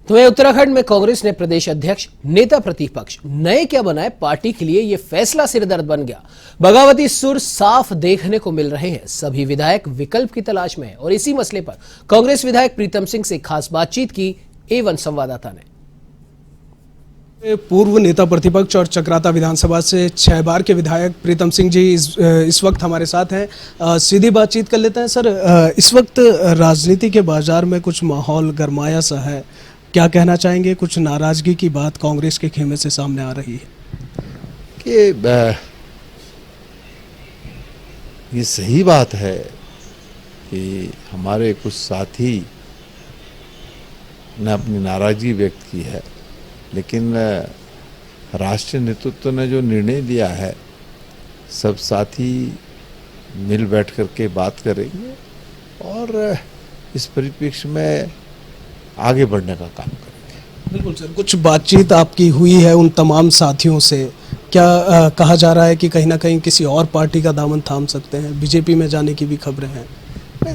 तो वहीं उत्तराखंड में कांग्रेस ने प्रदेश अध्यक्ष, नेता प्रतिपक्ष नए क्या बनाए, पार्टी के लिए यह फैसला सिरदर्द बन गया। बगावती सुर साफ देखने को मिल रहे हैं। सभी विधायक विकल्प की तलाश में हैं और इसी मसले पर कांग्रेस विधायक प्रीतम सिंह से खास बातचीत की A1 संवाददाता ने। पूर्व नेता प्रतिपक्ष और चक्राता विधानसभा से 6 बार के विधायक प्रीतम सिंह जी इस वक्त हमारे साथ हैं। सीधी बातचीत कर लेते हैं। सर, इस वक्त राजनीति के बाजार में कुछ माहौल गरमाया सा है, क्या कहना चाहेंगे? कुछ नाराजगी की बात कांग्रेस के खेमे से सामने आ रही है कि ये सही बात है कि हमारे कुछ साथी ने अपनी नाराजगी व्यक्त की है, लेकिन राष्ट्रीय नेतृत्व ने जो निर्णय लिया है, सब साथी मिल बैठ करके बात करेंगे और इस परिप्रेक्ष्य में आगे बढ़ने का काम करेंगे। बिल्कुल सर, कुछ बातचीत आपकी हुई है उन तमाम साथियों से? क्या कहा जा रहा है कि कहीं ना कहीं किसी और पार्टी का दामन थाम सकते हैं? बीजेपी में जाने की भी खबरें हैं।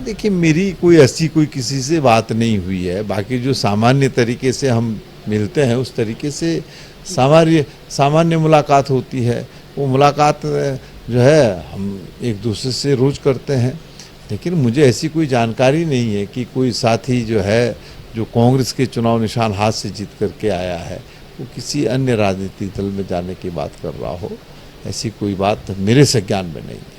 देखिए, मेरी कोई ऐसी कोई किसी से बात नहीं हुई है। बाकी जो सामान्य तरीके से हम मिलते हैं उस तरीके से सामान्य मुलाकात होती है। वो मुलाकात जो है हम एक दूसरे से रोज करते हैं, लेकिन मुझे ऐसी कोई जानकारी नहीं है कि कोई साथी जो है जो कांग्रेस के चुनाव निशान हाथ से जीत करके आया है वो किसी अन्य राजनीतिक दल में जाने की बात कर रहा हो। ऐसी कोई बात मेरे संज्ञान में नहीं है।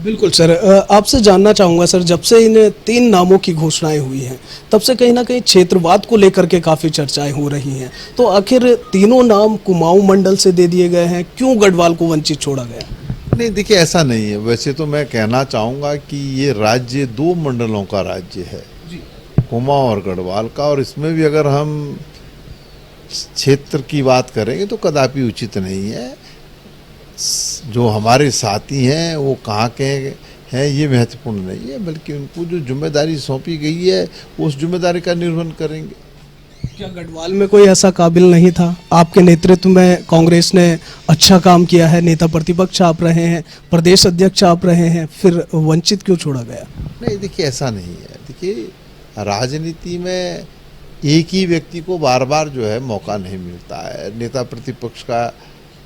बिल्कुल सर, आपसे जानना चाहूँगा सर, जब से इन 3 नामों की घोषणाएं हुई हैं तब से कहीं ना कहीं क्षेत्रवाद को लेकर के काफ़ी चर्चाएं हो रही हैं, तो आखिर तीनों नाम कुमाऊं मंडल से दे दिए गए हैं, क्यों गढ़वाल को वंचित छोड़ा गया? नहीं, देखिए, ऐसा नहीं है। वैसे तो मैं कहना चाहूँगा कि ये राज्य 2 मंडलों का राज्य है, कुमाऊं और गढ़वाल का, और इसमें भी अगर हम क्षेत्र की बात करेंगे तो कदापि उचित नहीं है। जो हमारे साथी हैं वो कहाँ के हैं ये महत्वपूर्ण नहीं है, बल्कि उनको जो जिम्मेदारी सौंपी गई है उस जिम्मेदारी का निर्वहन करेंगे। क्या गढ़वाल में कोई ऐसा काबिल नहीं था? आपके नेतृत्व में कांग्रेस ने अच्छा काम किया है, नेता प्रतिपक्ष आप रहे हैं, प्रदेश अध्यक्ष आप रहे हैं, फिर वंचित क्यों छोड़ा गया? नहीं, देखिए, ऐसा नहीं है। देखिए, राजनीति में एक ही व्यक्ति को बार बार जो है मौका नहीं मिलता है। नेता प्रतिपक्ष का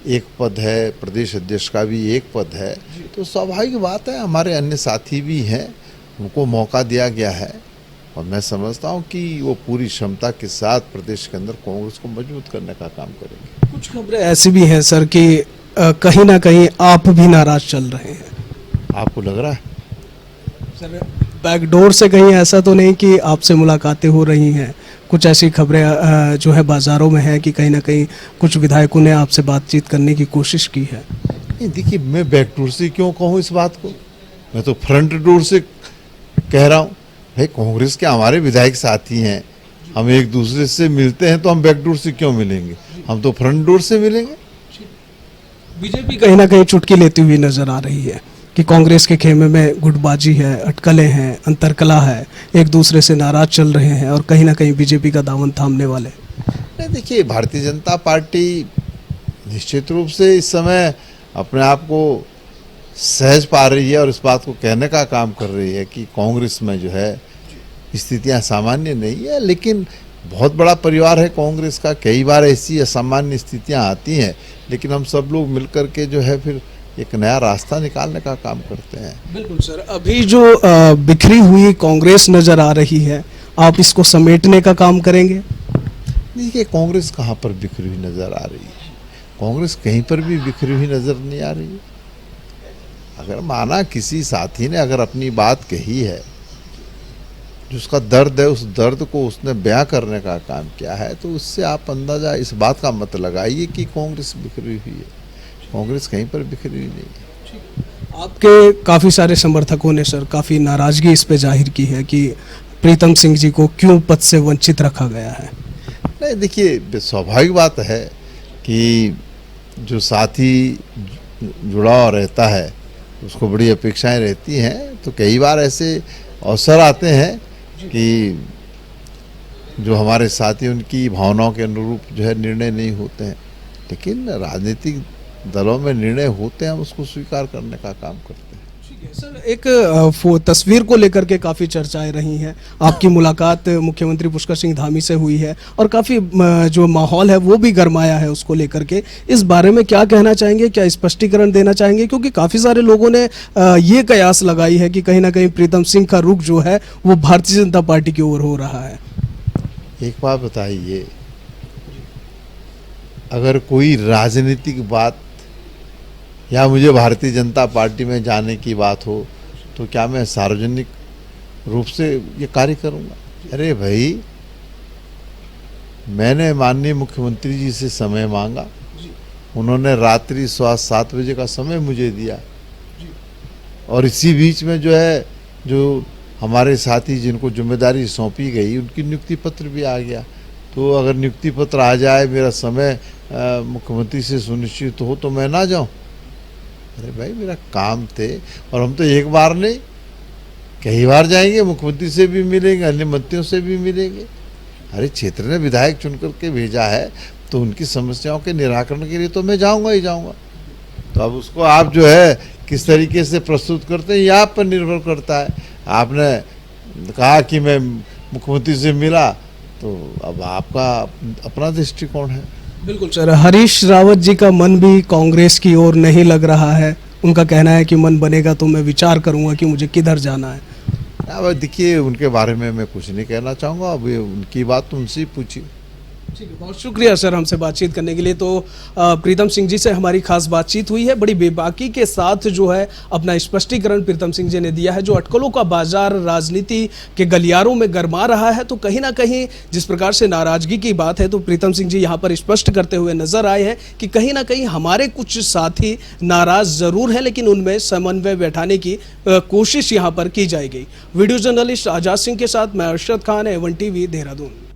एक पद है, प्रदेश अध्यक्ष का भी एक पद है, तो स्वाभाविक बात है हमारे अन्य साथी भी हैं, उनको मौका दिया गया है और मैं समझता हूं कि वो पूरी क्षमता के साथ प्रदेश के अंदर कांग्रेस को मजबूत करने का काम करेंगे। कुछ खबरें ऐसी भी हैं सर कि कहीं ना कहीं आप भी नाराज चल रहे हैं। आपको लग रहा है? सर, बैकडोर से कहीं ऐसा तो नहीं कि आपसे मुलाकातें हो रही हैं? कुछ ऐसी खबरें जो है बाजारों में है कि कहीं ना कहीं कुछ विधायकों ने आपसे बातचीत करने की कोशिश की है? नहीं, देखिए, मैं बैकडोर से क्यों कहूँ इस बात को? मैं तो फ्रंट डोर से कह रहा हूँ। भाई, कांग्रेस के हमारे विधायक साथी हैं, हम एक दूसरे से मिलते हैं तो हम बैकडोर से क्यों मिलेंगे? हम तो फ्रंट डोर से मिलेंगे। बीजेपी कहीं ना कहीं चुटकी लेती हुई नजर आ रही है कि कांग्रेस के खेमे में गुटबाजी है, अटकलें हैं, अंतरकला है, एक दूसरे से नाराज चल रहे हैं और कहीं ना कहीं बीजेपी का दामन थामने वाले। नहीं, देखिए, भारतीय जनता पार्टी निश्चित रूप से इस समय अपने आप को सहज पा रही है और इस बात को कहने का काम कर रही है कि कांग्रेस में जो है स्थितियां सामान्य नहीं है, लेकिन बहुत बड़ा परिवार है कांग्रेस का। कई बार ऐसी असामान्य स्थितियां आती हैं, लेकिन हम सब लोग मिलकर के जो है फिर एक नया रास्ता निकालने का काम करते हैं। बिल्कुल सर, अभी जो बिखरी हुई कांग्रेस नजर आ रही है, आप इसको समेटने का काम करेंगे? देखिए, कांग्रेस कहाँ पर बिखरी हुई नजर आ रही है? कांग्रेस कहीं पर भी बिखरी हुई नजर नहीं आ रही है। अगर माना किसी साथी ने अगर अपनी बात कही है, जो उसका दर्द है, उस दर्द को उसने बयां करने का काम किया है, तो उससे आप अंदाजा इस बात का मत लगाइए कि कांग्रेस बिखरी हुई है। कांग्रेस कहीं पर बिखरी हुई नहीं है। आपके काफ़ी सारे समर्थकों ने सर काफ़ी नाराज़गी इस पे जाहिर की है कि प्रीतम सिंह जी को क्यों पद से वंचित रखा गया है? नहीं, देखिए, स्वाभाविक बात है कि जो साथी जुड़ाव रहता है उसको बड़ी अपेक्षाएं रहती हैं, तो कई बार ऐसे अवसर आते हैं कि जो हमारे साथी उनकी भावनाओं के अनुरूप जो है निर्णय नहीं होते हैं, लेकिन राजनीतिक दलों में निर्णय होते हैं, हम उसको स्वीकार करने का काम करते हैं। सर, एक तस्वीर को लेकर के काफ़ी चर्चाएं रही हैं। आपकी मुलाकात मुख्यमंत्री पुष्कर सिंह धामी से हुई है और काफ़ी जो माहौल है वो भी गरमाया है उसको लेकर के। इस बारे में क्या कहना चाहेंगे, क्या स्पष्टीकरण देना चाहेंगे? क्योंकि काफ़ी सारे लोगों ने ये कयास लगाई है कि कहीं ना कहीं प्रीतम सिंह का रुख जो है वो भारतीय जनता पार्टी की ओर हो रहा है। एक बात बताइए, अगर कोई राजनीतिक बात या मुझे भारतीय जनता पार्टी में जाने की बात हो तो क्या मैं सार्वजनिक रूप से ये कार्य करूँगा? अरे भाई, मैंने माननीय मुख्यमंत्री जी से समय मांगा, उन्होंने रात्रि 7:15 बजे का समय मुझे दिया और इसी बीच में जो हमारे साथी जिनको जिम्मेदारी सौंपी गई उनकी नियुक्ति पत्र भी आ गया। तो अगर नियुक्ति पत्र आ जाए, मेरा समय मुख्यमंत्री से सुनिश्चित हो तो मैं ना जाऊं? अरे भाई, मेरा काम थे और हम तो एक बार नहीं कई बार जाएंगे, मुख्यमंत्री से भी मिलेंगे, अन्य मंत्रियों से भी मिलेंगे। अरे क्षेत्र ने विधायक चुन करके भेजा है तो उनकी समस्याओं के निराकरण के लिए तो मैं जाऊंगा ही जाऊंगा। तो अब उसको आप जो है किस तरीके से प्रस्तुत करते हैं ये आप पर निर्भर करता है। आपने कहा कि मैं मुख्यमंत्री से मिला, तो अब आपका अपना दृष्टिकोण है। बिल्कुल सर, हरीश रावत जी का मन भी कांग्रेस की ओर नहीं लग रहा है। उनका कहना है कि मन बनेगा तो मैं विचार करूंगा कि मुझे किधर जाना है। अब देखिए, उनके बारे में मैं कुछ नहीं कहना चाहूँगा, अब उनकी बात उनसे ही पूछिए। ठीक है, बहुत शुक्रिया सर हमसे बातचीत करने के लिए। तो प्रीतम सिंह जी से हमारी खास बातचीत हुई है। बड़ी बेबाकी के साथ जो है अपना स्पष्टीकरण प्रीतम सिंह जी ने दिया है। जो अटकलों का बाजार राजनीति के गलियारों में गरमा रहा है, तो कहीं ना कहीं जिस प्रकार से नाराजगी की बात है, तो प्रीतम सिंह जी यहाँ पर स्पष्ट करते हुए नजर आए हैं कि कहीं ना कहीं हमारे कुछ साथी नाराज जरूर हैं, लेकिन उनमें समन्वय बैठाने की कोशिश यहाँ पर की जाएगी। वीडियो जर्नलिस्ट आजाद सिंह के साथ मैं अरशद खान, A1 TV, देहरादून।